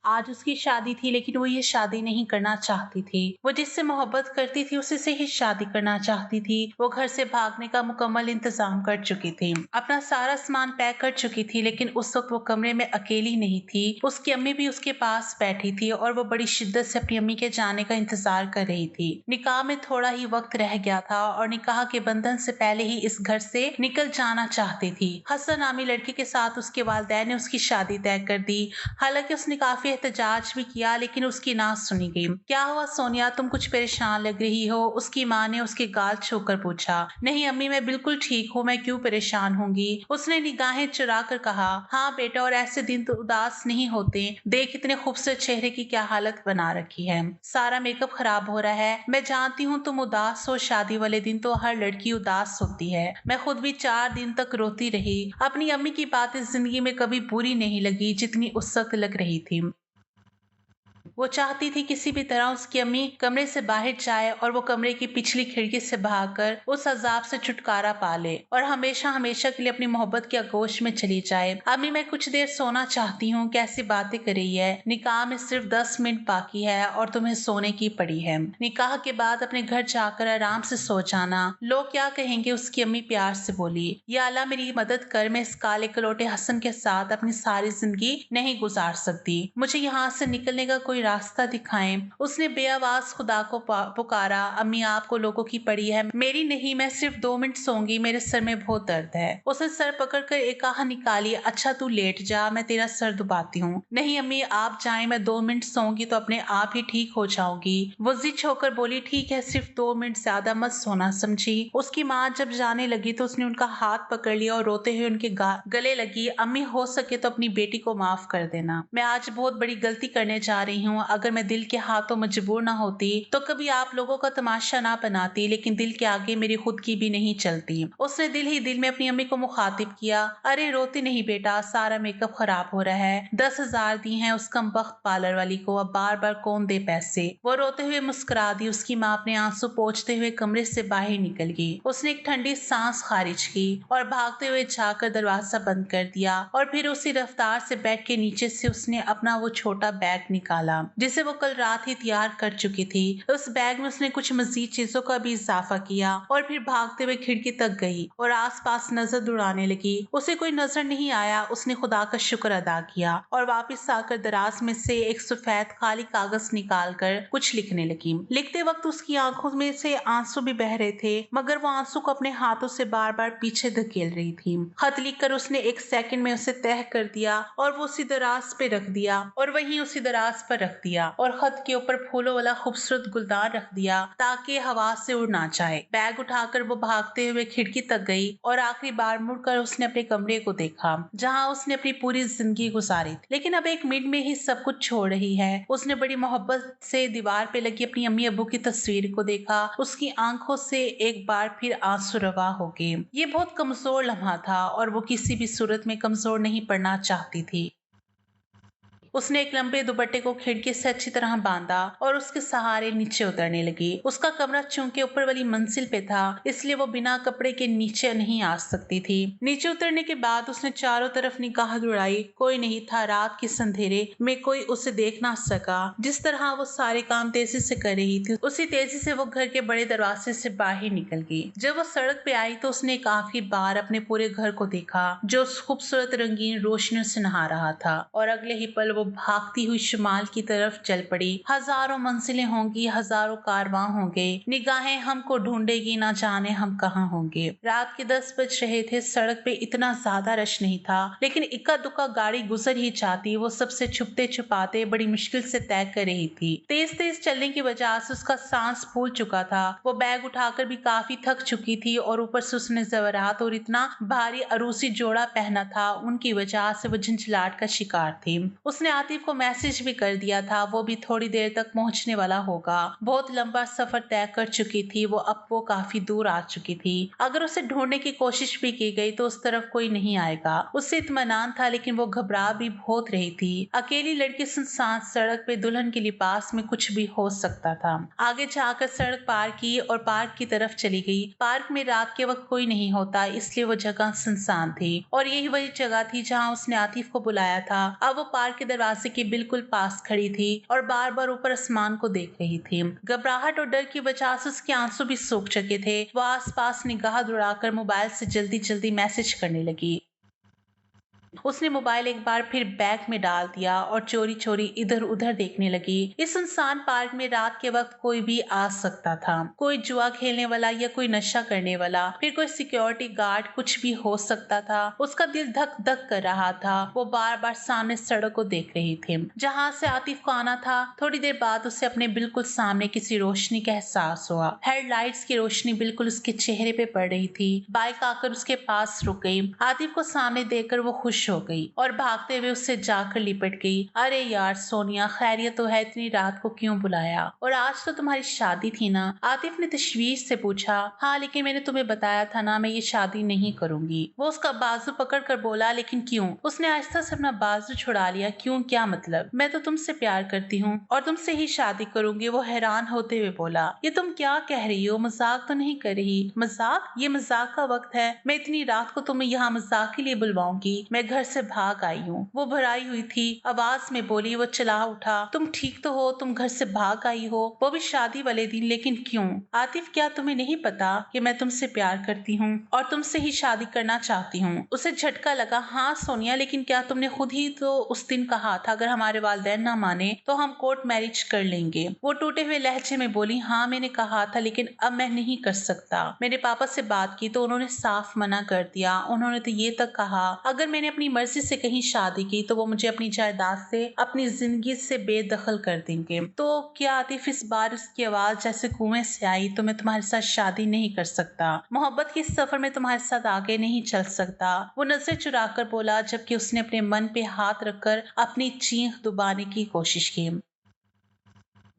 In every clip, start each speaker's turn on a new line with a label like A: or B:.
A: आज उसकी शादी थी, लेकिन वो ये शादी नहीं करना चाहती थी। वो जिससे मोहब्बत करती थी उसी से ही शादी करना चाहती थी। वो घर से भागने का मुकम्मल इंतजाम कर चुकी थी, अपना सारा सामान पैक कर चुकी थी, लेकिन उस वक्त वो कमरे में अकेली नहीं थी। उसकी अम्मी भी उसके पास बैठी थी और वो बड़ी शिद्दत से अपनी अम्मी के जाने का इंतजार कर रही थी। निकाह में थोड़ा ही वक्त रह गया था और निकाह के बंधन से पहले ही इस घर से निकल जाना चाहती थी। हसन नामी लड़के के साथ उसके वालिदैन ने उसकी शादी तय कर दी। हालांकि उसने काफी एहतजाज भी किया, लेकिन उसकी ना सुनी गई। क्या हुआ सोनिया, तुम कुछ परेशान लग रही हो? उसकी माँ ने उसके गाल छूकर पूछा। नहीं अम्मी, मैं बिल्कुल ठीक हूँ, मैं क्यों परेशान होंगी? उसने निगाहें चुरा कर कहा। हाँ बेटा, और ऐसे दिन तो उदास नहीं होते। देख इतने खूबसूरत चेहरे की क्या हालत बना रखी है। सारा मेकअप खराब हो रहा है। मैं जानती हूँ तुम उदास हो, शादी वाले दिन तो हर लड़की उदास होती है। मैं खुद भी 4 दिन तक रोती रही। अपनी अम्मी की बातें जिंदगी में कभी बुरी नहीं लगी जितनी उस वक्त लग रही थी। वो चाहती थी किसी भी तरह उसकी अम्मी कमरे से बाहर जाए और वो कमरे की पिछली खिड़की से भागकर उस अजाब से छुटकारा पा ले और हमेशा हमेशा के लिए अपनी मोहब्बत की आगोश में चली जाए। अम्मी, मैं कुछ देर सोना चाहती हूँ। कैसी बातें कर रही है? निकाह में सिर्फ 10 मिनट बाकी है और तुम्हें सोने की पड़ी है। निकाह के बाद अपने घर जाकर आराम से सो जाना। लोग क्या कहेंगे? उसकी अम्मी प्यार से बोली। या अल्लाह मेरी मदद कर, मैं इस काले कलोटे हसन के साथ अपनी सारी जिंदगी नहीं गुजार सकती। मुझे यहाँ से निकलने का कोई रास्ता दिखाएं। उसने बेआवाज खुदा को पुकारा। अम्मी, आपको लोगों की पड़ी है, मेरी नहीं। मैं सिर्फ 2 मिनट सोऊंगी, मेरे सर में बहुत दर्द है। उसने सर पकड़कर एक आह निकाली। अच्छा तू लेट जा, मैं तेरा सर दबाती हूँ। नहीं अम्मी, आप जाएं, मैं 2 मिनट सोऊंगी तो अपने आप ही ठीक हो जाऊंगी। वो जिद होकर बोली, ठीक है, सिर्फ 2 मिनट, ज्यादा मत सोना, समझी? उसकी माँ जब जाने लगी तो उसने उनका हाथ पकड़ लिया और रोते हुए उनके गले लगी। अम्मी, हो सके तो अपनी बेटी को माफ कर देना। मैं आज बहुत बड़ी गलती करने जा रही हूँ। अगर मैं दिल के हाथों मजबूर ना होती तो कभी आप लोगों का तमाशा ना बनाती, लेकिन दिल के आगे मेरी खुद की भी नहीं चलती। उसने दिल ही दिल में अपनी अम्मी को मुखातिब किया। अरे रोती नहीं बेटा, सारा मेकअप खराब हो रहा है। 10,000 दी हैं उस कमबख्त पार्लर वाली को, अब बार बार कौन दे पैसे? वो रोते हुए मुस्कुरा दी। उसकी माँ अपने आंसू पोंछते हुए कमरे से बाहर निकल गई। उसने एक ठंडी सांस खारिज की और भागते हुए जाकर दरवाजा बंद कर दिया और फिर उसी रफ्तार से बेड के नीचे से उसने अपना वो छोटा बैग निकाला जिसे वो कल रात ही तैयार कर चुकी थी। उस बैग में उसने कुछ मजीद चीजों का भी इजाफा किया और फिर भागते हुए खिड़की तक गई और आसपास नजर दौड़ाने लगी। उसे कोई नजर नहीं आया। उसने खुदा का शुक्र अदा किया और वापस आकर दराज में से एक सफेद खाली कागज निकाल कर कुछ लिखने लगी। लिखते वक्त उसकी आंखों में से आंसू भी बह रहे थे, मगर वो आंसू को अपने हाथों से बार बार पीछे धकेल रही थी। खत लिखकर उसने 1 सेकंड में उसे तह कर दिया और वो उसी दराज पे रख दिया और वहीं उसी दराज पर रख दिया और खत के ऊपर फूलों वाला खूबसूरत गुलदान रख दिया ताकि हवा से उड़ ना जाए। बैग उठाकर वो भागते हुए खिड़की तक गई और आखिरी बार मुड़कर उसने अपने कमरे को देखा जहाँ उसने अपनी पूरी जिंदगी गुजारी थी, लेकिन अब 1 मिनट में ही सब कुछ छोड़ रही है। उसने बड़ी मोहब्बत से दीवार पे लगी अपनी अम्मी अब्बू की तस्वीर को देखा। उसकी आंखों से एक बार फिर आंसू रवा हो गए। ये बहुत कमजोर लम्हा था और वो किसी भी सूरत में कमजोर नहीं पड़ना चाहती थी। उसने एक लंबे दुपट्टे को खिड़की से अच्छी तरह बांधा और उसके सहारे नीचे उतरने लगी। उसका कमरा चूंकि ऊपर वाली मंजिल पे था, इसलिए वो बिना कपड़े के नीचे नहीं आ सकती थी। नीचे उतरने के बाद उसने चारों तरफ निगाह दौड़ाई। कोई नहीं था। रात के अंधेरे में कोई उसे देख ना सका। जिस तरह वो सारे काम तेजी से कर रही थी, उसी तेजी से वो घर के बड़े दरवाजे से बाहर निकल गई। जब वो सड़क पे आई तो उसने एक आखिरी बार अपने पूरे घर को देखा जो उस खूबसूरत रंगीन रोशनी से नहा रहा था और अगले ही पल वो भागती हुई शुमाल की तरफ चल पड़ी। हजारों मंजिलें होंगी, हजारों कारवां होंगे, निगाहें हमको ढूंढेगी, ना जाने हम कहाँ होंगे। रात के 10 बज रहे थे। सड़क पे इतना ज्यादा रश नहीं था, लेकिन इक्का दुक्का गाड़ी गुजर ही जाती। वो सबसे छुपते छुपाते बड़ी मुश्किल से तय कर रही थी। तेज तेज चलने की वजह से उसका सांस फूल चुका था। वो बैग उठाकर भी काफी थक चुकी थी और ऊपर से उसने ज़ेवरात और इतना भारी अरूसी जोड़ा पहना था, उनकी वजह से वो झंझलाहट का शिकार थी। उसने आतिफ को मैसेज भी कर दिया था, वो भी थोड़ी देर तक पहुंचने वाला होगा। बहुत लंबा सफर तय कर चुकी थी वो, अब वो काफी दूर आ चुकी थी। अगर उसे ढूंढने की कोशिश भी की गई तो उस तरफ कोई नहीं आएगा। उससे इत्मीनान था, लेकिन वो घबरा भी बहुत रही थी। अकेली लड़की सुनसान सड़क पे दुल्हन के लिबास में कुछ भी हो सकता था। आगे जाकर सड़क पार की और पार्क की तरफ चली गई। पार्क में रात के वक्त कोई नहीं होता, इसलिए वो जगह सुनसान थी और यही वही जगह थी जहाँ उसने आतिफ को बुलाया था। अब वो पार्क के दरवाजे के बिल्कुल पास खड़ी थी और बार बार ऊपर आसमान को देख रही थी। घबराहट और डर की वजह से उसके आंसू भी सूख चुके थे। वो आसपास निगाह दौड़ाकर मोबाइल से जल्दी जल्दी मैसेज करने लगी। उसने मोबाइल एक बार फिर बैग में डाल दिया और चोरी चोरी इधर उधर देखने लगी। इस सुनसान पार्क में रात के वक्त कोई भी आ सकता था, कोई जुआ खेलने वाला या कोई नशा करने वाला, फिर कोई सिक्योरिटी गार्ड, कुछ भी हो सकता था। उसका दिल धक धक कर रहा था। वो बार बार सामने सड़क को देख रही थी जहाँ से आतिफ को आना था। थोड़ी देर बाद उसे अपने बिल्कुल सामने किसी रोशनी का एहसास हुआ। हेडलाइट्स की रोशनी बिल्कुल उसके चेहरे पे पड़ रही थी। बाइक आकर उसके पास रुक गई। आतिफ को सामने देखकर वो खुश हो गई और भागते हुए उससे जाकर लिपट गई। अरे यार सोनिया, खैरियत तो है? इतनी रात को क्यों बुलाया? और आज तो तुम्हारी शादी थी ना? आतिफ ने तशवीश से पूछा। हाँ, लेकिन मैंने तुम्हें बताया था ना, मैं ये शादी नहीं करूंगी। वो उसका बाजू पकड़ कर बोला। लेकिन क्यों? उसने आहिस्ता से अपना बाजू छुड़ा लिया। क्यों? क्या मतलब? मैं तो तुमसे प्यार करती हूँ और तुमसे ही शादी करूंगी। वो हैरान होते हुए बोला। ये तुम क्या कह रही हो? मजाक तो नहीं कर रही? मजाक? ये मजाक का वक्त है? मैं इतनी रात को तुम्हें यहाँ मजाक के लिए बुलवाऊंगी? मैं घर से भाग आई हूँ। वो भराई हुई थी आवाज में बोली। वो चला उठा। तुम ठीक तो हो? तुम घर से भाग आई हो, वो भी शादी वाले दिन? लेकिन क्यों? आतिफ, क्या तुम्हें नहीं पता कि मैं तुमसे प्यार करती हूँ और तुमसे ही शादी करना चाहती हूँ? उसे झटका लगा। हाँ सोनिया, लेकिन क्या तुमने खुद ही तो उस दिन कहा था अगर हमारे वालिदैन ना माने तो हम कोर्ट मैरिज कर लेंगे। वो टूटे हुए लहजे में बोली। हाँ मैंने कहा था, लेकिन अब मैं नहीं कर सकता। मेरे पापा से बात की तो उन्होंने साफ मना कर दिया। उन्होंने तो ये तक कहा अगर मैंने अपनी मर्जी से कहीं शादी की तो वो मुझे अपनी जायदाद से, अपनी जिंदगी से बेदखल कर देंगे। तो क्या आतिफ, इस बार उसकी आवाज जैसे कुएं से आई, तो मैं तुम्हारे साथ शादी नहीं कर सकता। मोहब्बत के इस सफर में तुम्हारे साथ आगे नहीं चल सकता। वो नजर चुरा कर बोला, जबकि उसने अपने मन पे हाथ रखकर अपनी चीख दबाने की कोशिश की।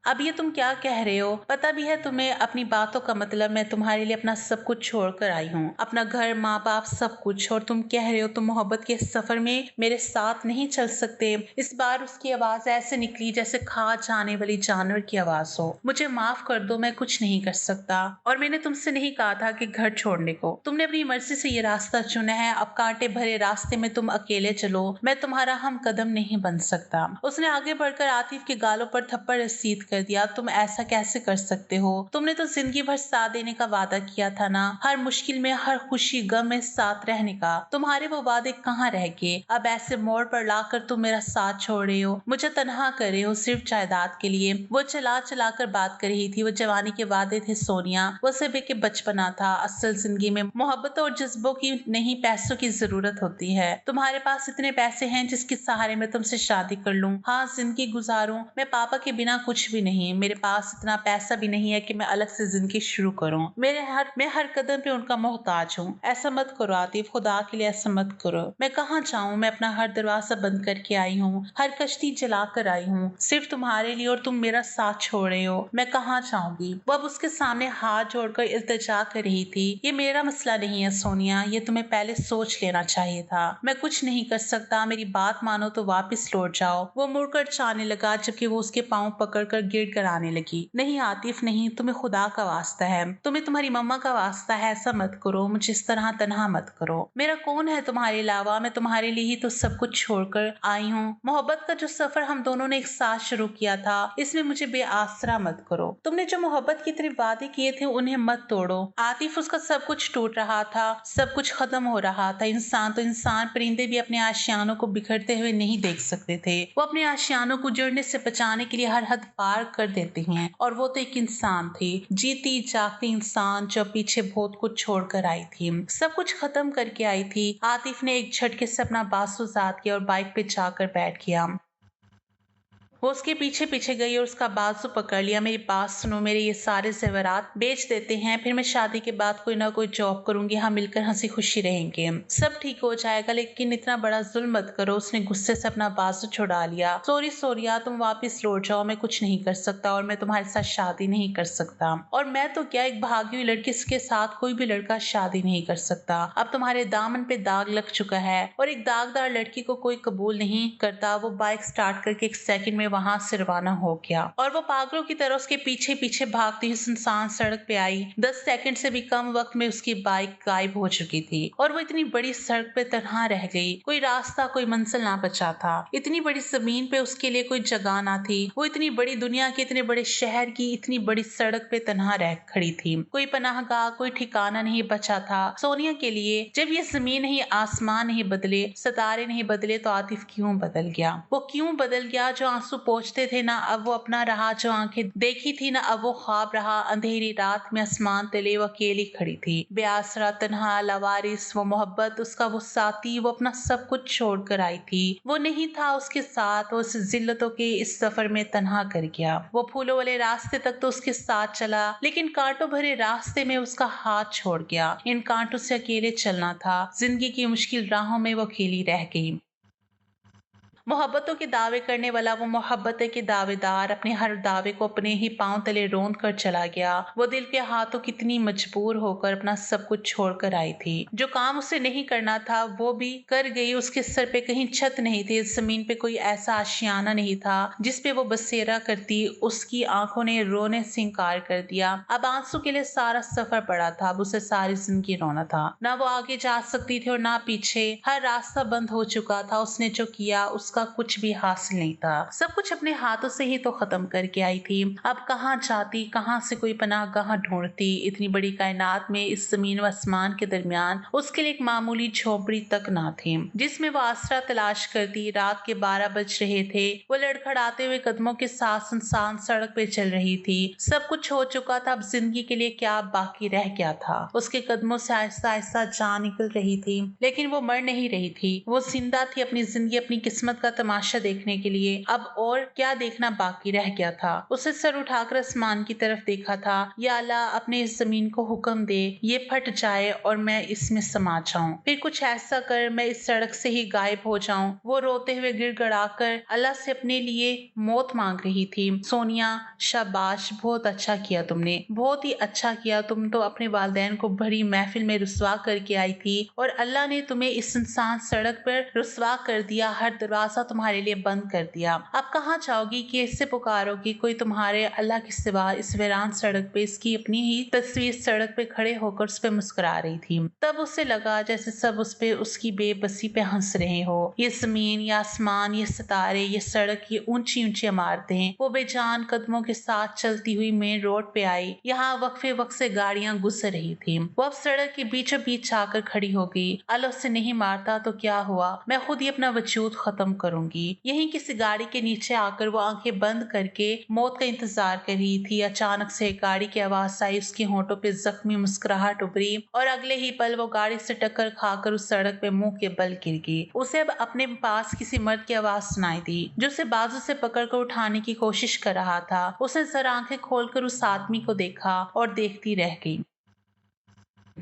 A: अब ये तुम क्या कह रहे हो? पता भी है तुम्हें अपनी बातों का मतलब? मैं तुम्हारे लिए अपना सब कुछ छोड़कर आई हूँ, अपना घर, माँ बाप, सब कुछ। और तुम कह रहे हो तुम मोहब्बत के सफर में मेरे साथ नहीं चल सकते। इस बार उसकी आवाज ऐसे निकली जैसे खा जाने वाली जानवर की आवाज हो। मुझे माफ कर दो, मैं कुछ नहीं कर सकता। और मैंने तुमसे नहीं कहा था कि घर छोड़ने को। तुमने अपनी मर्जी से ये रास्ता चुना है। अब कांटे भरे रास्ते में तुम अकेले चलो, मैं तुम्हारा हम कदम नहीं बन सकता। उसने आगे बढ़कर आतिफ के गालों पर थप्पड़ रसीद कर दिया। तुम ऐसा कैसे कर सकते हो? तुमने तो जिंदगी भर साथ देने का वादा किया था ना, हर मुश्किल में, हर खुशी गम में साथ रहने का। तुम्हारे वो वादे कहाँ रह गए? अब ऐसे मोड़ पर लाकर तुम मेरा साथ छोड़ रहे हो, मुझे तन्हा कर रहे हो सिर्फ जायदाद के लिए। वो चला चला कर बात कर रही थी। वो जवानी के वादे थे सोनिया, वो सभी के बचपना था। असल जिंदगी में मोहब्बतों और जज्बों की नहीं, पैसों की जरूरत होती है। तुम्हारे पास इतने पैसे हैं जिसके सहारे मैं तुमसे शादी कर लूं, हाँ जिंदगी गुजारूं। मैं पापा के बिना कुछ भी नहीं। मेरे पास इतना पैसा भी नहीं है कि मैं अलग से जिंदगी शुरू करूं। मैं हर कदम पे उनका मोहताज हूँ। ऐसा मत करो आतिफ, खुदा के लिए ऐसा मत करो। मैं कहाँ जाऊँ? मैं अपना हर दरवाजा बंद करके आई हूँ, हर कश्ती जला कर आई हूँ, सिर्फ तुम्हारे लिए। और तुम मेरा साथ छोड़ रहे हो। मैं कहाँ जाऊंगी? वो अब उसके सामने हाथ जोड़कर इल्तिजा कर रही थी। ये मेरा मसला नहीं है सोनिया, ये तुम्हें पहले सोच लेना चाहिए था। मैं कुछ नहीं कर सकता, मेरी बात मानो तो वापस लौट जाओ। वो मुड़कर जाने लगा, जबकि वो उसके पाँव पकड़कर गिर कर आने लगी। नहीं आतिफ नहीं, तुम्हें खुदा का वास्ता है, तुम्हें तुम्हारी मम्मा का वास्ता है, ऐसा मत करो। मुझे इस तरह तन्हा मत करो। मेरा कौन है तुम्हारे अलावा? मैं तुम्हारे लिए ही तो सब कुछ छोड़कर आई हूँ। मोहब्बत का जो सफर हम दोनों ने एक साथ शुरू किया था, इसमें मुझे बेआसरा मत करो। तुमने जो मोहब्बत की तरफ वादे किए थे उन्हें मत तोड़ो। आतिफ, उसका सब कुछ टूट रहा था, सब कुछ खत्म हो रहा था। इंसान तो इंसान, परिंदे भी अपने आशियानों को बिखरते हुए नहीं देख सकते थे। वो अपने आशियानों को जड़ने से बचाने के लिए हर हद पार कर देते हैं। और वो तो एक इंसान थी, जीती जागती इंसान, जो पीछे बहुत कुछ छोड़कर आई थी, सब कुछ खत्म करके आई थी। आतिफ ने एक झटके से अपना बासु साध किया और बाइक पे जाकर बैठ गया। वो उसके पीछे पीछे गई और उसका बाजू पकड़ लिया। मेरी बात सुनो, मेरे ये सारे जेवरात बेच देते हैं, फिर मैं शादी के बाद कोई ना कोई जॉब करूंगी, हम मिलकर हंसी खुशी रहेंगे, सब ठीक हो जाएगा। लेकिन इतना बड़ा जुल्म मत करो। उसने गुस्से से अपना बाजू छुड़ा लिया। सॉरी सोरिया, तुम वापस लौट जाओ, मैं कुछ नहीं कर सकता और मैं तुम्हारे साथ शादी नहीं कर सकता। और मैं तो क्या, एक भागी हुई लड़की के साथ कोई भी लड़का शादी नहीं कर सकता। अब तुम्हारे दामन पे दाग लग चुका है और एक दागदार लड़की को कोई कबूल नहीं करता। वो बाइक स्टार्ट करके एक सेकंड में वहां से रवाना हो गया और वो पागलों की तरह उसके पीछे पीछे भागती हुई सुनसान सड़क पे आई। 10 सेकंड से भी कम वक्त में उसकी बाइक गायब हो चुकी थी और वो इतनी बड़ी सड़क पे तन्हा रह गई। कोई रास्ता, कोई मंजिल ना बचा था। इतनी बड़ी जमीन पे उसके लिए कोई जगह ना थी। वो इतनी बड़ी दुनिया के इतने बड़े शहर की इतनी बड़ी सड़क पे तन्हा रह खड़ी थी। कोई पनाहगाह, कोई ठिकाना नहीं बचा था सोनिया के लिए। जब ये जमीन नहीं, आसमान नहीं बदले, सितारे नहीं बदले, तो आतिफ क्यों बदल गया? वो क्यों बदल गया? जो आंसू पोंछते थे ना अब वो अपना रहा, जो आंखें देखी थी ना अब वो ख्वाब रहा। अंधेरी रात में आसमान तले वो अकेली खड़ी थी, बेआसरा, तन्हा, लावारिस। वो मोहब्बत, उसका वो साथी, वो अपना सब कुछ छोड़कर आई थी, वो नहीं था उसके साथ। वो उस जिल्लतों के इस सफर में तन्हा कर गया। वो फूलों वाले रास्ते तक तो उसके साथ चला, लेकिन कांटों भरे रास्ते में उसका हाथ छोड़ गया। इन कांटों से अकेले चलना था। जिंदगी की मुश्किल राहों में वो अकेली रह गई। मोहब्बतों के दावे करने वाला वो मोहब्बत के दावेदार अपने हर दावे को अपने ही पांव तले रोंद कर चला गया। वो दिल के हाथों कितनी मजबूर होकर अपना सब कुछ छोड़कर आई थी। जो काम उसे नहीं करना था वो भी कर गई। उसके सर पे कहीं छत नहीं थी, जमीन पे कोई ऐसा आशियाना नहीं था जिसपे वो बसेरा करती। उसकी आंखों ने रोने से इंकार कर दिया। अब आंसू के लिए सारा सफर पड़ा था। अब उसे सारी जिंदगी रोना था। ना वो आगे जा सकती थी और ना पीछे। हर रास्ता बंद हो चुका था। उसने जो किया उसका कुछ भी हासिल नहीं था। सब कुछ अपने हाथों से ही तो खत्म करके आई थी। अब कहाँ जाती, कहाँ से कोई पनाहगाह ढूंढती? इतनी बड़ी कायनात में, इस जमीन व आसमान के दरमियान उसके लिए एक मामूली झोपड़ी तक ना थी जिसमें वो आसरा तलाश करती। रात के 12 बज रहे थे। वो लड़खड़ाते हुए कदमों के साथ सुनसान सड़क पे चल रही थी। सब कुछ हो चुका था। अब जिंदगी के लिए क्या बाकी रह गया था? उसके कदमों से आहिस्ता आहिस्ता जान निकल रही थी, लेकिन वो मर नहीं रही थी। वो जिंदा थी, अपनी जिंदगी, अपनी किस्मत का तमाशा देखने के लिए। अब और क्या देखना बाकी रह गया था? उसे सर उठाकर आसमान की तरफ देखा था। या अल्लाह, अपने इस जमीन को हुक्म दे ये फट जाए और मैं इसमें समा जाऊं। फिर कुछ ऐसा कर मैं इस सड़क से ही गायब हो जाऊं। वो रोते हुए गिड़गिड़ा कर अल्लाह से अपने लिए मौत मांग रही थी। सोनिया, शाबाश, बहुत अच्छा किया तुमने, बहुत ही अच्छा किया। तुम तो अपने वालिदैन को भरी महफिल में रुसवा करके आई थी और अल्लाह ने तुम्हें इस इंसान सड़क पर रुसवा कर दिया। हर दरवाजा तुम्हारे लिए बंद कर दिया। अब कहाँ जाओगी, कैसे पुकारोगी? कोई तुम्हारे अल्लाह के सिवा इस वीरान सड़क पे इसकी अपनी ही तस्वीर सड़क पे खड़े होकर उस पे मुस्कुरा रही थी। तब उसे लगा जैसे सब उस पे उसकी बेबसी पे हंस रहे हो। ये जमीन, ये आसमान, ये सितारे, ये सड़क, ये ऊंची ऊंची इमारतें। वो बेजान कदमों के साथ चलती हुई मेन रोड पे आई। यहाँ वक्फे वक्त से गाड़ियां गुजर रही थी। वो अब सड़क के बीचों बीच आकर खड़ी हो गई। अल्लाह उसे नहीं मारता तो क्या हुआ, मैं खुद ही अपना वजूद खत्म करूंगी। यहीं किसी गाड़ी के नीचे आकर वो आंखें बंद करके मौत का इंतजार कर रही थी। अचानक से गाड़ी की आवाज आई। उसके होंठों पे जख्मी मुस्कुराहट उभरी और अगले ही पल वो गाड़ी से टक्कर खाकर उस सड़क पे मुंह के बल गिर गई। उसे अब अपने पास किसी मर्द की आवाज सुनाई दी जो उसे बाजू से पकड़कर उठाने की कोशिश कर रहा था। उसने जरा आंखें खोलकर उस आदमी को देखा और देखती रह गई।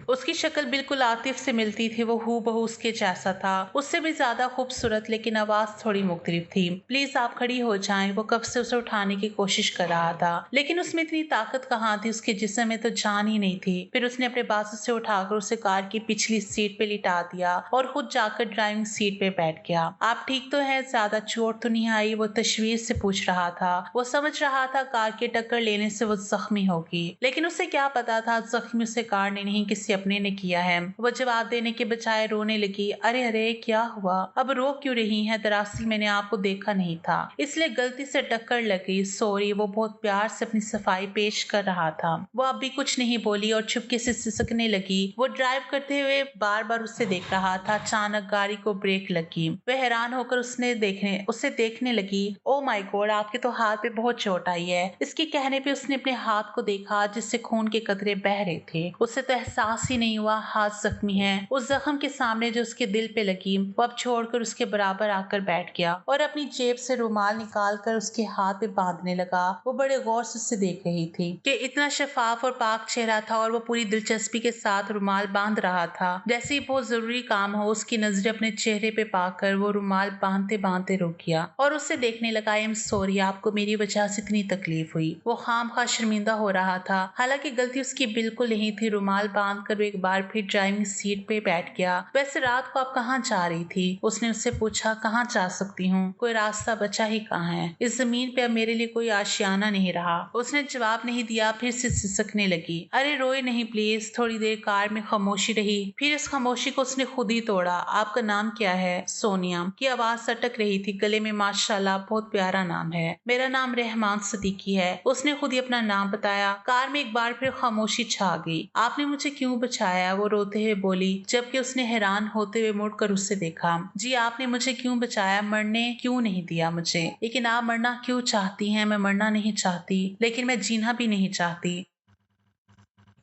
A: उसकी शक्ल बिल्कुल आतिफ से मिलती थी। वो हूबहू उसके जैसा था, उससे भी ज्यादा खूबसूरत, लेकिन आवाज थोड़ी मुख्तलिफ थी। प्लीज आप खड़ी हो जाएं। वो कब से उसे उठाने की कोशिश कर रहा था, लेकिन उसमें इतनी ताकत कहाँ थी? उसके जिस्म में तो जान ही नहीं थी। फिर उसने अपने बाजू से उठाकर उसे कार की पिछली सीट पे लिटा दिया और खुद जाकर ड्राइविंग सीट पे बैठ गया। आप ठीक तो है? ज्यादा चोट तो नहीं आई? वो तशवीश से पूछ रहा था। वो समझ रहा था कार की टक्कर लेने से वो जख्मी होगी, लेकिन उसे क्या पता था जख्मी उसे कार ने नहीं किसी अपने ने किया है। वो जवाब देने के बजाय रोने लगी। अरे अरे, क्या हुआ? अब रो क्यों रही हैं? दरअसल मैंने आपको देखा नहीं था, इसलिए गलती से टक्कर लग गई। सॉरी। वो बहुत प्यार से अपनी सफाई पेश कर रहा था। वो अब भी कुछ नहीं बोली और चुपके से सिसकने लगी। वो ड्राइव करते हुए बार बार उसे देख रहा था। अचानक गाड़ी को ब्रेक लगी। वह हैरान होकर उसे देखने लगी। ओ माय गॉड, आपके तो हाथ पे बहुत चोट आई है। इसके कहने पे उसने अपने हाथ को देखा जिससे खून के कतरे बह रहे थे। उसे तो एहसास ही नहीं हुआ हाथ जख्मी है। उस जख्म के सामने जो उसके दिल पे लगी वो अब छोड़कर उसके बराबर आकर बैठ गया और अपनी जेब से रुमाल निकाल कर उसके हाथ पे बांधने लगा। वो बड़े गौर से उसे देख रही थी कि इतना शफाफ और पाक चेहरा था और वो पूरी दिलचस्पी के साथ रुमाल बांध रहा था जैसे ही बहुत जरूरी काम हो। उसकी नजरें अपने चेहरे पे पाकर वो रुमाल बांधते बांधते रुक गया और उससे देखने लगा। आई एम सॉरी, आपको मेरी वजह से इतनी तकलीफ हुई। वो खामखा शर्मिंदा हो रहा था, हालांकि गलती उसकी बिल्कुल नहीं थी। रुमाल बांध कर वो एक बार फिर ड्राइविंग सीट पे बैठ गया। वैसे रात को आप कहाँ जा रही थी? उसने उससे पूछा। कहाँ जा सकती हूँ, कोई रास्ता बचा ही कहाँ है, इस जमीन पे अब मेरे लिए कोई आशियाना नहीं रहा। उसने जवाब नहीं दिया, फिर से सिसकने लगी। अरे रोए नहीं प्लीज। थोड़ी देर कार में खामोशी रही, फिर इस खामोशी को उसने खुद ही तोड़ा। आपका नाम क्या है? सोनिया की आवाज अटक रही थी गले में। माशाल्लाह, बहुत प्यारा नाम है। मेरा नाम रहमान सदीकी है। उसने खुद ही अपना नाम बताया। कार में एक बार फिर खामोशी छा गई। आपने मुझे क्यों बचाया? वो रोते हुए बोली, जबकि उसने हैरान होते हुए मुड़कर उससे देखा। जी, आपने मुझे क्यों बचाया? मरने क्यों नहीं दिया मुझे? लेकिन आप मरना क्यों चाहती हैं? मैं मरना नहीं चाहती, लेकिन मैं जीना भी नहीं चाहती।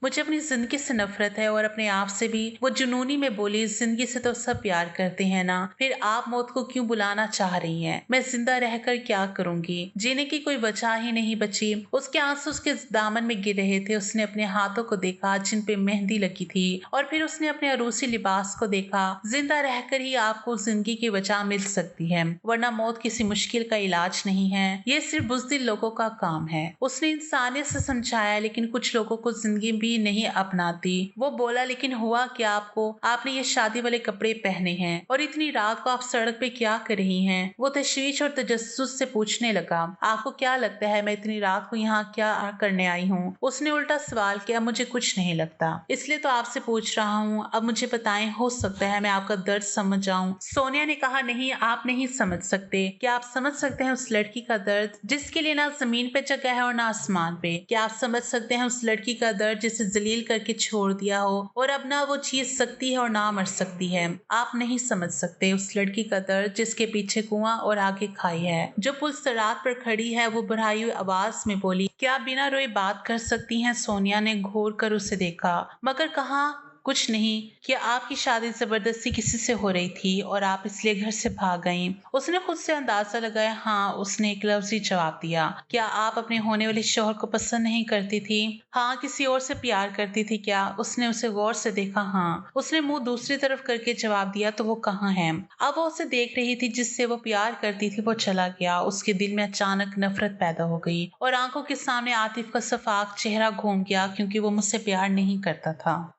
A: मुझे अपनी जिंदगी से नफरत है और अपने आप से भी। वो जुनूनी में बोली, जिंदगी से तो सब प्यार करते हैं ना, फिर आप मौत को क्यों बुलाना चाह रही हैं? मैं जिंदा रहकर क्या करूंगी? जीने की कोई वजह ही नहीं बची। उसके आंसू उसके दामन में गिर रहे थे। उसने अपने हाथों को देखा जिन पे मेहंदी लगी थी, और फिर उसने अपने अरूसी लिबास को देखा। जिंदा रहकर ही आपको जिंदगी की वजह मिल सकती है, वरना मौत किसी मुश्किल का इलाज नहीं है। ये सिर्फ बुज़दिल लोगों का काम है। उसने इंसानियत से समझाया, लेकिन कुछ लोगों को जिंदगी भी नहीं अपनाती। वो बोला, लेकिन हुआ क्या आपको? आपने ये शादी वाले कपड़े पहने हैं और इतनी रात को आप सड़क पे क्या कर रही हैं? वो तशवीश और तजस्सुस से पूछने लगा, आपको क्या लगता है मैं इतनी रात को यहाँ क्या करने आई हूँ? उसने उल्टा सवाल किया, मुझे कुछ नहीं लगता, इसलिए तो आपसे पूछ रहा हूँ। अब मुझे बताएं, हो सकता है मैं आपका दर्द समझ जाऊं। सोनिया ने कहा, नहीं, आप नहीं समझ सकते। क्या आप समझ सकते हैं उस लड़की का दर्द जिसके लिए ना जमीन पे जगह है और ना आसमान पे? क्या आप समझ सकते हैं उस लड़की का दर्द जिसे जलील करके छोड़ दिया हो और अब ना वो जी सकती है और ना मर सकती है? आप नहीं समझ सकते उस लड़की का दर्द जिसके पीछे कुआं और आगे खाई है। जो पुल सरात पर खड़ी है, वो बढ़ाई हुई आवाज में बोली, क्या आप बिना रोए बात कर सकती हैं? सोनिया ने घूर कर उसे देखा। मगर कहा, कुछ नहीं। क्या आपकी शादी जबरदस्ती किसी से हो रही थी और आप इसलिए घर से भाग गईं? उसने खुद से अंदाजा लगाया। हाँ, उसने एक लफ्ज़ी जवाब दिया। क्या आप अपने होने वाले शौहर को पसंद नहीं करती थी? हाँ, किसी और से प्यार करती थी क्या? उसने उसे गौर से देखा। हाँ, उसने मुंह दूसरी तरफ करके जवाब दिया। तो वो कहाँ है? अब वो उसे देख रही थी जिससे वो प्यार करती थी। वो चला गया। उसके दिल में अचानक नफरत पैदा हो गई और आंखों के सामने आतिफ का सफाक चेहरा घूम गया, क्योंकि वो मुझसे प्यार नहीं करता था।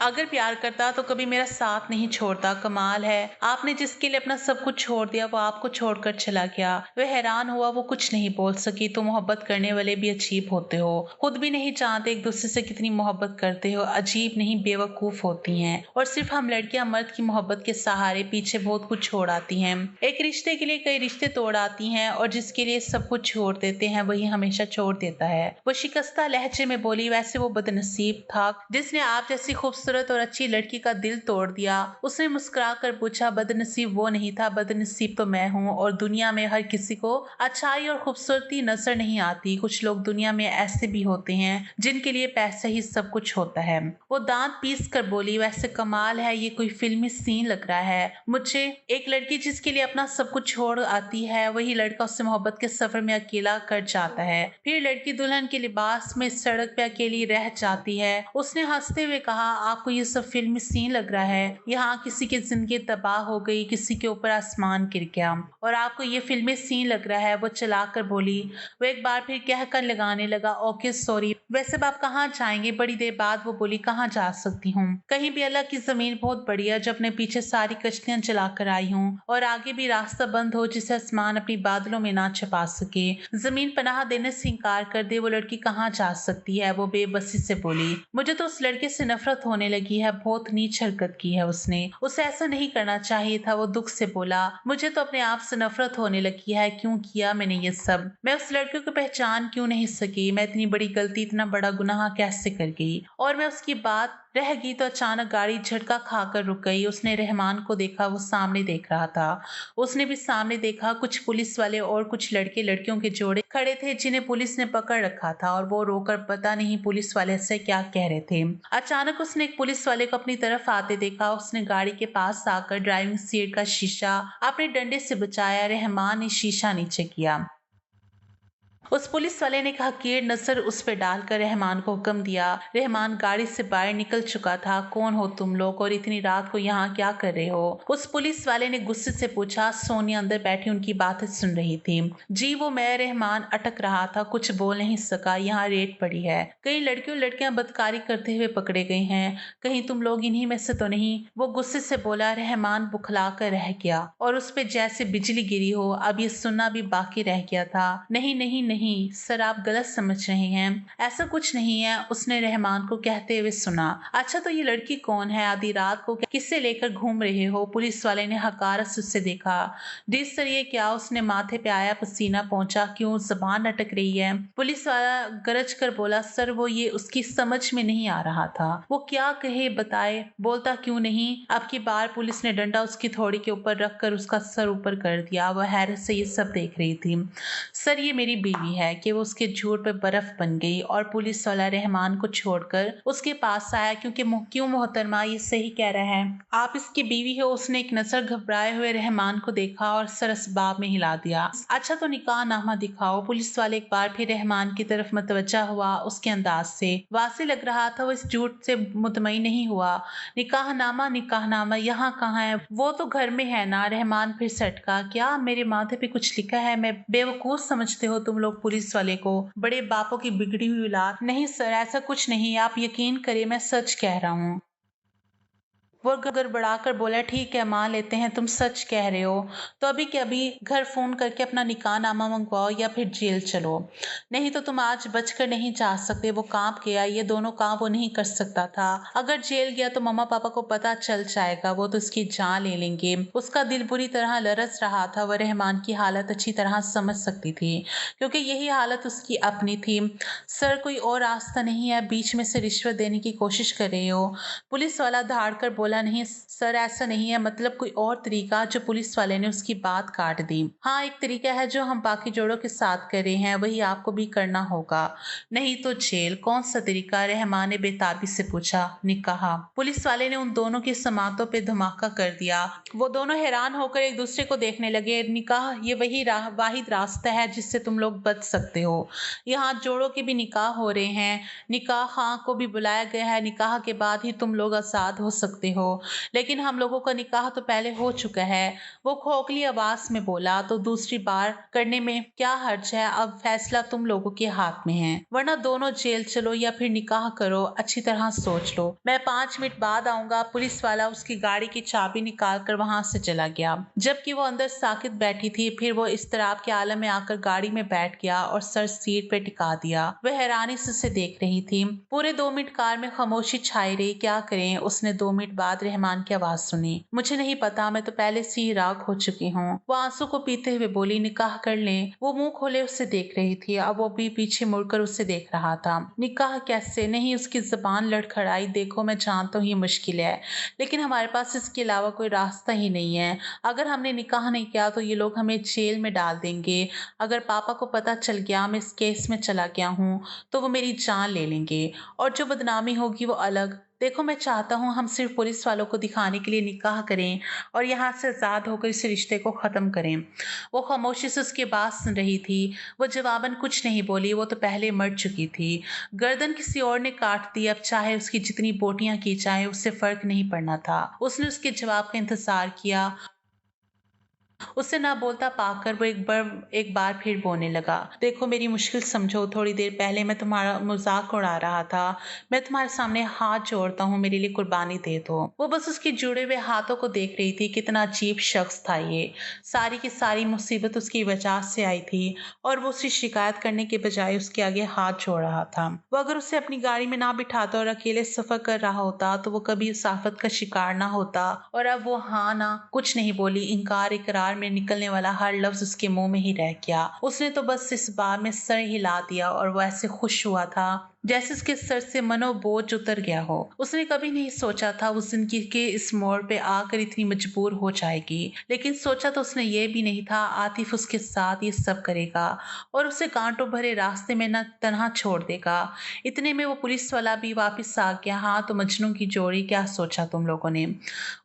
A: अगर प्यार करता तो कभी मेरा साथ नहीं छोड़ता। कमाल है, आपने जिसके लिए अपना सब कुछ छोड़ दिया वो आपको छोड़कर चला गया। वह हैरान हुआ, वो कुछ नहीं बोल सकी। तो मोहब्बत करने वाले भी अजीब होते हो, खुद भी नहीं जानते एक दूसरे से कितनी मोहब्बत करते हो। अजीब नहीं, बेवकूफ होती हैं। और सिर्फ हम लड़कियां मर्द की मोहब्बत के सहारे पीछे बहुत कुछ छोड़ आती हैं। एक रिश्ते के लिए कई रिश्ते तोड़ आती हैं, और जिसके लिए सब कुछ छोड़ देते हैं वही हमेशा छोड़ देता है। वो शिकस्ता लहजे में बोली, वैसे वो बदनसीब था जिसने आप जैसी खूबसूरत और अच्छी लड़की का दिल तोड़ दिया। उसने मुस्कुराकर पूछा, बदनसीब वो नहीं था, बदनसीब तो मैं हूँ। और दुनिया में हर किसी को अच्छाई और खूबसूरती नजर नहीं आती। कुछ लोग दुनिया में ऐसे भी होते हैं जिनके लिए पैसा ही सब कुछ होता है। वो दांत पीस कर बोली, वैसे कमाल है, ये कोई फिल्मी सीन लग रहा है मुझे। एक लड़की जिसके लिए अपना सब कुछ छोड़ आती है, वही लड़का उससे मोहब्बत के सफर में अकेला कर जाता है। फिर लड़की दुल्हन के लिबास में सड़क पे अकेली रह जाती है। उसने हंसते हुए कहा, आपको ये सब फिल्मी सीन लग रहा है? यहाँ किसी की जिंदगी तबाह हो गई, किसी के ऊपर आसमान गिर गया, और आपको ये फिल्मी सीन लग रहा है? वो चलाकर बोली। वो एक बार फिर कहकर लगाने लगा, ओके सॉरी। वैसे अब आप कहाँ जाएंगे? बड़ी देर बाद वो बोली, कहाँ जा सकती हूँ? कहीं भी। अल्लाह की जमीन बहुत बड़ी है, जो अपने पीछे सारी कश्तियां चला कर आई हूँ, और आगे भी रास्ता बंद हो जिसे आसमान अपनी बादलों में ना छुपा सके। जमीन पनाह देने से इंकार कर दे, वो लड़की कहाँ जा सकती है? वो बेबसी से बोली। मुझे तो उस लड़के से नफरत होने लगी है, बहुत नीच हरकत की है उसने, उसे ऐसा नहीं करना चाहिए था। वो दुख से बोला, मुझे तो अपने आप से नफरत होने लगी है, क्यों किया मैंने ये सब? मैं उस लड़के को पहचान क्यों नहीं सकी? मैं इतनी बड़ी गलती, इतना बड़ा गुनाह कैसे कर गई? और मैं उसकी बात रह गई तो अचानक गाड़ी झटका खाकर रुक गई। उसने रहमान को देखा, वो सामने देख रहा था। उसने भी सामने देखा, कुछ पुलिस वाले और कुछ लड़के लड़कियों के जोड़े खड़े थे जिन्हें पुलिस ने पकड़ रखा था, और वो रोकर पता नहीं पुलिस वाले से क्या कह रहे थे। अचानक उसने एक पुलिस वाले को अपनी तरफ आते देखा। उसने गाड़ी के पास आकर ड्राइविंग सीट का शीशा अपने डंडे से बचाया। रहमान ने शीशा नीचे किया। उस पुलिस वाले ने हकीर नजर उस पर डालकर रहमान को हुक्म दिया। रहमान गाड़ी से बाहर निकल चुका था। कौन हो तुम लोग और इतनी रात को यहाँ क्या कर रहे हो? उस पुलिस वाले ने गुस्से से पूछा। सोनिया अंदर बैठी उनकी बातें सुन रही थी। जी वो मैं। रहमान अटक रहा था, कुछ बोल नहीं सका। यहाँ रेड पड़ी है, कई लड़के और लड़कियां बदकारी करते हुए पकड़े गए हैं, कहीं तुम लोग इन्हीं में से तो नहीं? वो गुस्से से बोला। रहमान बुखला कर रह गया और उस पे जैसे बिजली गिरी हो। अब ये सुनना भी बाकी रह गया था। नहीं नहीं नहीं सर, आप गलत समझ रहे हैं, ऐसा कुछ नहीं है, उसने रहमान को कहते हुए सुना। अच्छा तो ये लड़की कौन है? आधी रात को किससे लेकर घूम रहे हो? पुलिस वाले ने हकारत से उससे देखा। जी सर ये क्या? उसने माथे पे आया पसीना पहुंचा। क्यों जबान अटक रही है? पुलिस वाला गरज कर बोला। सर वो ये उसकी समझ में नहीं आ रहा था, वो क्या कहे बताए, बोलता क्यों नहीं? अब की बार पुलिस ने डंडा उसकी थोड़ी के ऊपर रखकर उसका सर ऊपर कर दिया। वह हैरत से ये सब देख रही थी। सर ये मेरी बीवी है। कि वो उसके झूठ पे बर्फ बन गई और पुलिस वाला रहमान को छोड़कर उसके पास आया। क्यों मोहतरमा, ये सही कह रहा है, आप इसकी बीवी हो? उसने एक नजर घबराए हुए रहमान को देखा और सर असबाब में हिला दिया। अच्छा तो निकाह नामा दिखाओ। पुलिस वाले एक बार फिर रहमान की तरफ मतवज्जा हुआ। उसके अंदाज से वासे लग रहा था वो इस झूठ से मुतमईन नहीं हुआ। निकाह नामा यहाँ कहाँ है? वो तो घर में है ना। रहमान फिर सटका। क्या मेरे माथे पे कुछ लिखा है? मैं बेवकूफ समझते हो तुम लोग पुलिस वाले को? बड़े बापों की बिगड़ी हुई औलाद। नहीं सर ऐसा कुछ नहीं, आप यकीन करें मैं सच कह रहा हूँ। वो गड़बड़ाकर बोला। ठीक है मान लेते हैं तुम सच कह रहे हो, तो अभी के अभी घर फोन करके अपना निकाह नामा मंगवाओ या फिर जेल चलो, नहीं तो तुम आज बचकर नहीं जा सकते। वो कांप गया। ये दोनों काम वो नहीं कर सकता था। अगर जेल गया तो मम्मा पापा को पता चल जाएगा, वो तो इसकी जान ले लेंगे। उसका दिल बुरी तरह लरस रहा था। वह रहमान की हालत अच्छी तरह समझ सकती थी क्योंकि यही हालत उसकी अपनी थी। सर कोई और रास्ता नहीं है? बीच में से रिश्वत देने की कोशिश कर रहे हो? पुलिस वाला धाड़ कर बोला। नहीं सर ऐसा नहीं है, मतलब कोई और तरीका? जो पुलिस वाले ने उसकी बात काट दी। हाँ एक तरीका है जो हम बाकी जोड़ों के साथ कर रहे हैं, वही आपको भी करना होगा, नहीं तो जेल। कौन सा तरीका? रहमान ने बेताबी से पूछा। निकाह। पुलिस वाले ने उन दोनों की समातों पे धमाका कर दिया। वो दोनों हैरान होकर एक दूसरे को देखने लगे। निकाह ये वही वाहिद रास्ता है जिससे तुम लोग बच सकते हो। यहाँ जोड़ों के भी निकाह हो रहे हैं, निकाह खां को भी बुलाया गया है। निकाह के बाद ही तुम लोग आजाद हो सकते हो, लेकिन हम लोगों का निकाह तो पहले हो चुका है। वो खोखली आवाज में बोला। तो दूसरी बार करने में क्या हर्ज है? अब फैसला तुम लोगों के हाथ में है, वरना दोनों जेल चलो या फिर निकाह करो। अच्छी तरह सोच लो, मैं 5 मिनट बाद आऊंगा। पुलिस वाला उसकी गाड़ी की चाबी निकाल कर वहां से चला गया। जबकि वो अंदर साकित बैठी थी, फिर वो इस्तराब के आलम में आकर गाड़ी में बैठ गया और सर सीट पे टिका दिया। वह हैरानी से उसे देख रही थी। पूरे 2 मिनट कार में खामोशी छाई रही। क्या करें? उसने 2 मिनट बाद रहमान की आवाज सुनी। मुझे नहीं पता, मैं तो पहले से ही राख हो चुकी हूँ। वो आंसू को पीते हुए बोली। निकाह कर लें। वो मुंह खोले उसे देख रही थी। अब वो भी पीछे मुड़कर उसे देख रहा था। निकाह कैसे? नहीं। उसकी जबान लड़खड़ाई। देखो मैं जानता हूँ ये मुश्किल है, लेकिन हमारे पास इसके अलावा कोई रास्ता ही नहीं है। अगर हमने निकाह नहीं किया तो ये लोग हमें जेल में डाल देंगे। अगर पापा को पता चल गया मैं इस केस में चला गया हूँ तो वो मेरी जान ले लेंगे, और जो बदनामी होगी वो अलग। देखो मैं चाहता हूँ हम सिर्फ पुलिस वालों को दिखाने के लिए निकाह करें और यहाँ से आजाद होकर इस रिश्ते को खत्म करें। वो खामोशी से उसकी बात सुन रही थी। वो जवाबन कुछ नहीं बोली। वो तो पहले मर चुकी थी। गर्दन किसी और ने काट दी। अब चाहे उसकी जितनी बोटियां की जाए उससे फर्क नहीं पड़ना था। उसने उसके जवाब का इंतजार किया। उसे ना बोलता पाकर वो एक बार फिर बोलने लगा। देखो मेरी मुश्किल समझो। थोड़ी देर पहले मैं तुम्हारा मजाक उड़ा रहा था। मैं तुम्हारे सामने हाथ जोड़ता हूँ, मेरे लिए कुर्बानी दे दो। वो बस उसके जुड़े हुए हाथों को देख रही थी। कितना अजीब शख्स था ये। सारी की सारी मुसीबत उसकी वजह से आई थी और वो उससे शिकायत करने के बजाय उसके आगे हाथ जोड़ रहा था। वो अगर उसे अपनी गाड़ी में ना बिठाता और अकेले सफर कर रहा होता तो वो कभी उस आफत का शिकार ना होता। और अब वो हाँ ना कुछ नहीं बोली। इंकार इकरार में निकलने वाला हर लफ्ज उसके मुंह में ही रह गया। उसने तो बस इस बार में सर हिला दिया और वो ऐसे खुश हुआ था जैसे उसके सर से मनोबोझ उतर गया हो। उसने कभी नहीं सोचा था उस जिंदगी के इस मोड़ पे आकर इतनी मजबूर हो जाएगी, लेकिन सोचा तो उसने ये भी नहीं था आतिफ उसके साथ ये सब करेगा और उसे कांटों भरे रास्ते में न तन्हा छोड़ देगा। इतने में वो पुलिस वाला भी वापस आ गया। हाँ तो मजनू की जोड़ी, क्या सोचा तुम लोगों ने?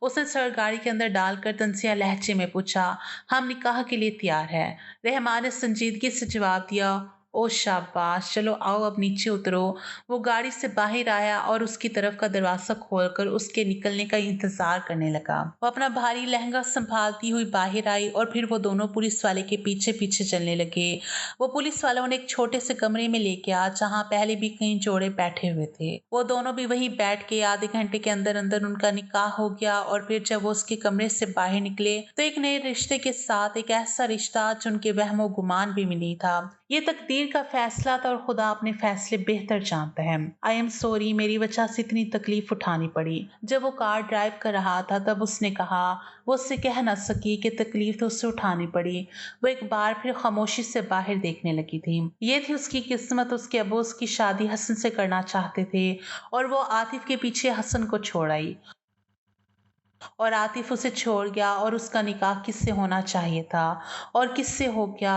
A: उसने सर गाड़ी के अंदर डालकर तंसिया लहजे में पूछा। हम निकाह के लिए तैयार है। रहमान ने संजीदगी से जवाब दिया। ओ शाबाश, चलो आओ अब नीचे उतरो। वो गाड़ी से बाहर आया और उसकी तरफ का दरवाजा खोलकर उसके निकलने का इंतजार करने लगा। वो अपना भारी लहंगा संभालती हुई बाहर आई और फिर वो दोनों पुलिस वाले के पीछे पीछे चलने लगे। वो पुलिस वालों ने एक छोटे से कमरे में लेके आ जहाँ पहले भी कई जोड़े बैठे हुए थे। वो दोनों भी वहीं बैठ के आधे घंटे के अंदर अंदर उनका निकाह हो गया और फिर जब वो उसके कमरे से बाहर निकले तो एक नए रिश्ते के साथ एक ऐसा रिश्ता जो उनके वहमो गुमान भी नहीं था। ये तकदीर का फैसला था और खुदा अपने फैसले बेहतर जानता है। आई एम सॉरी, मेरी वजह से इतनी तकलीफ उठानी पड़ी। जब वो कार ड्राइव कर रहा था तब उसने कहा। वो उससे कह न सकी कि तकलीफ तो उससे उठानी पड़ी। वो एक बार फिर खामोशी से बाहर देखने लगी थी। ये थी उसकी किस्मत। उसके अब्बू उसकी शादी हसन से करना चाहते थे और वो आतिफ के पीछे हसन को छोड़ आई और आतिफ उसे छोड़ गया और उसका निकाह किससे होना चाहिए था और किससे हो गया?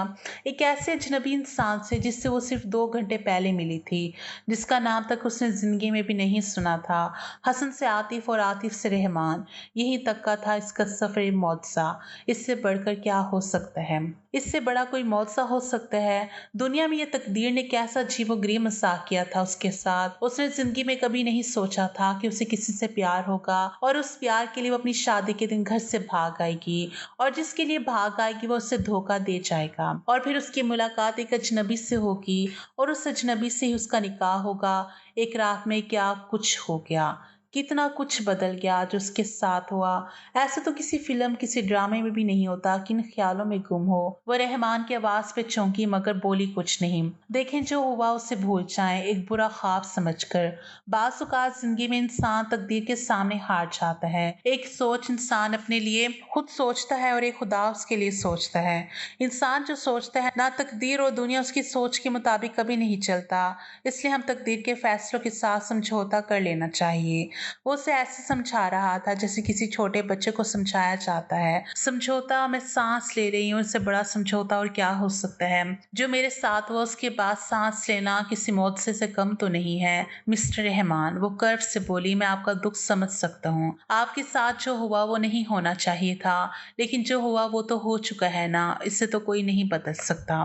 A: एक ऐसे अजनबी इंसान से जिससे वो सिर्फ 2 घंटे पहले मिली थी, जिसका नाम तक उसने जिंदगी में भी नहीं सुना था। हसन से आतिफ और आतिफ से रहमान। यही तक का था इसका सफर मौजसा। इससे बढ़कर क्या हो सकता है? इससे बड़ा कोई मौजसा हो सकता है? दुनिया में ये तकदीर ने कैसा अजीबोगरीब मजाक किया था उसके साथ। उसने जिंदगी में कभी नहीं सोचा था कि उसे किसी से प्यार होगा और उस प्यार के लिए वो अपनी शादी के दिन घर से भाग आएगी और जिसके लिए भाग आएगी वो उसे धोखा दे जाएगा और फिर उसकी मुलाकात एक अजनबी से होगी और उस अजनबी से ही उसका निकाह होगा। एक रात में क्या कुछ हो गया, कितना कुछ बदल गया जो उसके साथ हुआ। ऐसा तो किसी फिल्म किसी ड्रामे में भी नहीं होता कि इन ख्यालों में गुम हो। वो रहमान की आवाज पे चौंकी मगर बोली कुछ नहीं। देखें, जो हुआ उसे भूल जाएं, एक बुरा ख्वाब समझकर। बाज़-औक़ात जिंदगी में इंसान तकदीर के सामने हार जाता है। एक सोच इंसान अपने लिए खुद सोचता है और एक खुदा उसके लिए सोचता है। इंसान जो सोचता है ना, तकदीर और दुनिया उसकी सोच के मुताबिक कभी नहीं चलता। इसलिए हम तकदीर के फैसलों के साथ समझौता कर लेना चाहिए। वो उसे ऐसे समझा रहा था जैसे किसी छोटे बच्चे को समझाया जाता है। समझौता, मैं सांस ले रही हूँ, इससे बड़ा समझौता और क्या हो सकता है? जो मेरे साथ हुआ उसके बाद सांस लेना किसी मुआवजे से कम तो नहीं है मिस्टर रहमान। वो कर्व से बोली, मैं आपका दुख समझ सकता हूँ। आपके साथ जो हुआ वो नहीं होना चाहिए था, लेकिन जो हुआ वो तो हो चुका है ना, इससे तो कोई नहीं बदल सकता।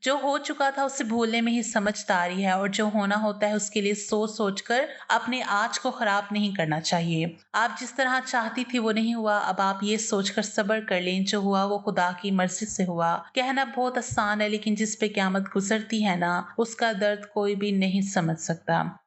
A: जो हो चुका था उसे भूलने में ही समझदारी है और जो होना होता है उसके लिए सोच सोच कर अपने आज को खराब नहीं करना चाहिए। आप जिस तरह चाहती थी वो नहीं हुआ, अब आप ये सोचकर सब्र कर लें, जो हुआ वो खुदा की मर्जी से हुआ। कहना बहुत आसान है लेकिन जिस पे क़यामत गुजरती है ना, उसका दर्द कोई भी नहीं समझ सकता।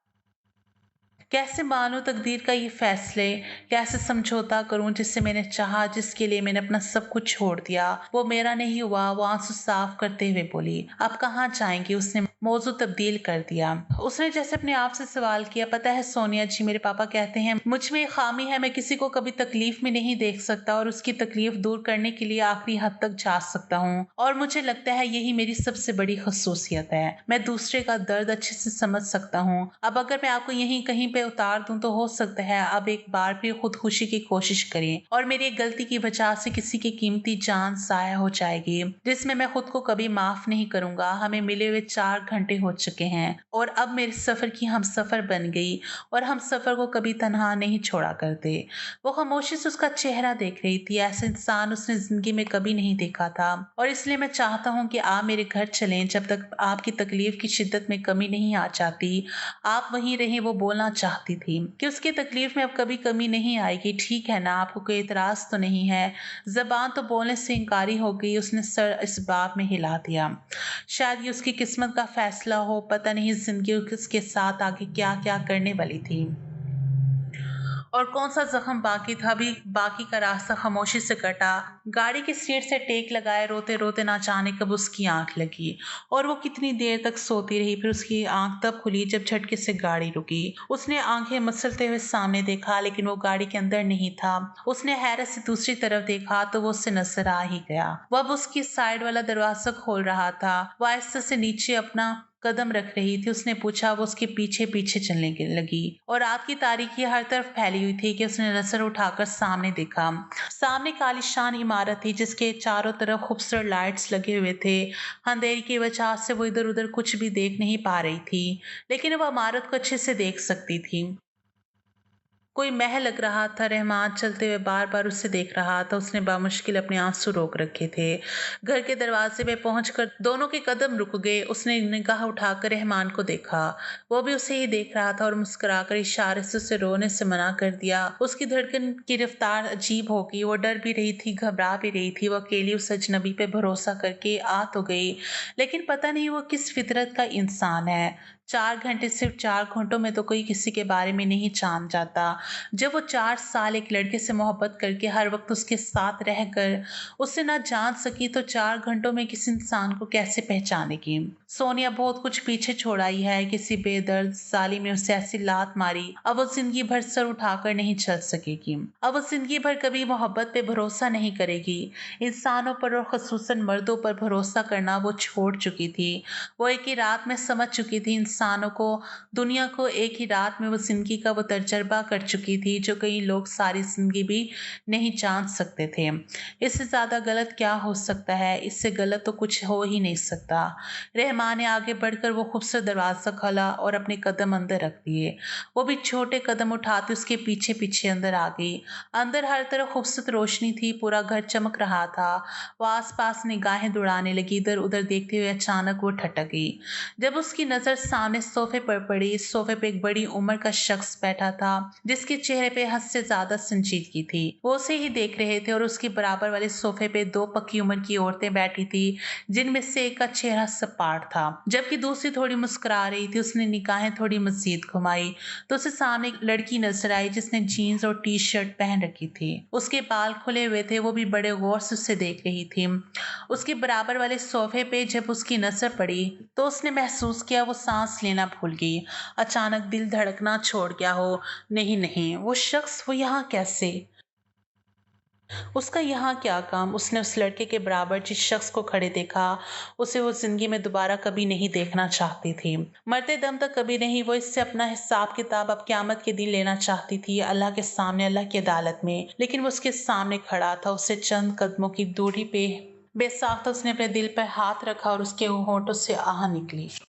A: कैसे मानूं तकदीर का ये फैसले, कैसे समझौता करूं जिससे मैंने चाहा, जिसके लिए मैंने अपना सब कुछ छोड़ दिया, वो मेरा नहीं हुआ। वो आंसू साफ करते हुए बोली, आप कहाँ जाएंगी? उसने मौजू तब्दील कर दिया। उसने जैसे अपने आप से सवाल किया, पता है सोनिया जी, मेरे पापा कहते हैं मुझ में एक खामी है, मैं किसी को कभी तकलीफ में नहीं देख सकता और उसकी तकलीफ दूर करने के लिए आखिरी हद तक जा सकता हूँ और मुझे लगता है यही मेरी सबसे बड़ी खसूसियत है। मैं दूसरे का दर्द अच्छे से समझ सकता हूँ। अब अगर मैं आपको यहीं कहीं पे उतार दूं तो हो सकता है अब एक बार फिर खुदकुशी की कोशिश करें और मेरी एक गलती की वजह से किसी की कीमती जान जाया हो जाएगी जिसमें मैं खुद को कभी माफ नहीं करूंगा। हमें मिले हुए 4 घंटे हो चुके हैं और अब मेरे सफर की हम सफर बन गई और हम सफर को कभी तनहा नहीं छोड़ा करते। वो खामोशी से उसका चेहरा देख रही थी। ऐसा इंसान उसने जिंदगी में कभी नहीं देखा था और इसलिए मैं चाहता हूँ कि आप मेरे घर चलें जब तक आपकी तकलीफ की शिद्दत में कमी नहीं आ जाती। आप वहीं रहें। वो बोलना चाहती थी कि उसकी तकलीफ में अब कभी कमी नहीं आएगी। ठीक है ना, आपको कोई एतराज तो नहीं है? जबान तो बोलने से इनकारी हो गई। उसने सर इस बात में हिला दिया। शायद ये उसकी किस्मत का फैसला हो। पता नहीं जिंदगी उसके साथ आगे क्या क्या करने वाली थी और कौन सा जख्म बाकी था। अभी बाकी का रास्ता खामोशी से कटा। गाड़ी की सीट से टेक लगाए रोते रोते ना जाने कब उसकी आंख लगी और वो कितनी देर तक सोती रही। फिर उसकी आंख तब खुली जब झटके से गाड़ी रुकी। उसने आंखें मसलते हुए सामने देखा लेकिन वो गाड़ी के अंदर नहीं था। उसने हैरत से दूसरी तरफ देखा तो वो उससे नजर आ ही गया। वो अब उसकी साइड वाला दरवाजा खोल रहा था। वो आहिस्ते से नीचे अपना कदम रख रही थी। उसने पूछा। वो उसके पीछे पीछे चलने लगी और रात की तारीकी हर तरफ फैली हुई थी कि उसने नजर उठाकर सामने देखा। सामने कालीशान इमारत थी जिसके चारों तरफ खूबसूरत लाइट्स लगे हुए थे। अंधेरी की वजह से वो इधर उधर कुछ भी देख नहीं पा रही थी लेकिन वो इमारत को अच्छे से देख सकती थी। कोई महल लग रहा था। रहमान चलते हुए बार बार उसे देख रहा था। उसने बामुश्किल अपने आंसू रोक रखे थे। घर के दरवाजे पे पहुंचकर दोनों के कदम रुक गए। उसने निगाह उठाकर रहमान को देखा। वो भी उसे ही देख रहा था और मुस्कुराकर इशारे से उसे रोने से मना कर दिया। उसकी धड़कन की रफ्तार अजीब हो गई। वो डर भी रही थी, घबरा भी रही थी। वो अकेली उस अजनबी पे भरोसा करके आ तो गई, लेकिन पता नहीं वो किस फितरत का इंसान है। 4 घंटे, सिर्फ 4 घंटों में तो कोई किसी के बारे में नहीं जान जाता। जब वो 4 साल एक लड़के से मोहब्बत करके हर वक्त उसके साथ रहकर उसे ना जान सकी, तो 4 घंटों में किसी इंसान को कैसे पहचानेगी। सोनिया बहुत कुछ पीछे छोड़ आई है। किसी बेदर्द जालिम ने उसे ऐसी लात मारी, अब वो जिंदगी भर सर उठाकर नहीं चल सकेगी। अब वो जिंदगी भर कभी मोहब्बत पे भरोसा नहीं करेगी। इंसानों पर और खसूसन मर्दों पर भरोसा करना वो छोड़ चुकी थी। वो एक ही रात में समझ चुकी थी इंसानों को, दुनिया को। एक ही रात में वो जिंदगी का वो तजर्बा कर चुकी थी जो कई लोग सारी जिंदगी भी नहीं जान सकते थे। इससे ज्यादा गलत क्या हो सकता है? इससे गलत तो कुछ हो ही नहीं सकता। रहमान ने आगे बढ़कर वो खूबसूरत दरवाजा खोला और अपने कदम अंदर रख दिए। वो भी छोटे कदम उठाते उसके पीछे पीछे अंदर आ गई। अंदर हर तरफ खूबसूरत रोशनी थी। पूरा घर चमक रहा था। वो आस पास निगाहें दौड़ाने लगी। इधर उधर देखते हुए अचानक वो ठटक गई जब उसकी नजर सामने सोफे पर पड़ी। इस सोफे पे एक बड़ी उम्र का शख्स बैठा था जिसके चेहरे पे हद से ज्यादा संजीदगी थी। वो उसे ही देख रहे थे और उसके बराबर वाले सोफे पे 2 पक्की उम्र की औरतें बैठी थी, जिनमें से एक का चेहरा सपाट था जबकि दूसरी थोड़ी मुस्कुरा रही थी। उसने निगाहें थोड़ी मजीद घुमाई तो उसे सामने एक लड़की नजर आई जिसने जीन्स और टी शर्ट पहन रखी थी। उसके बाल खुले हुए थे। वो भी बड़े गौर से उसे देख रही थी। उसके बराबर वाले सोफे पे जब उसकी नजर पड़ी तो उसने महसूस किया वो सांस लेना भूल गई। अचानक दिल धड़कना छोड़ गया हो। नहीं नहीं, वो शख्स, वो यहाँ कैसे? उसका यहाँ क्या काम? उसने उस लड़के के बराबर जिस शख्स को खड़े देखा, उसे वो जिंदगी में दोबारा कभी नहीं देखना चाहती थी। मरते दम तक कभी नहीं। वो इससे अपना हिसाब किताब अब क़यामत के दिन लेना चाहती थी, अल्लाह के सामने, अल्लाह की अदालत में। लेकिन वो उसके सामने खड़ा था, उससे चंद कदमों की दूरी पे। बेसाख्ता उसने अपने दिल पर हाथ रखा और उसके होंठों से आह निकली।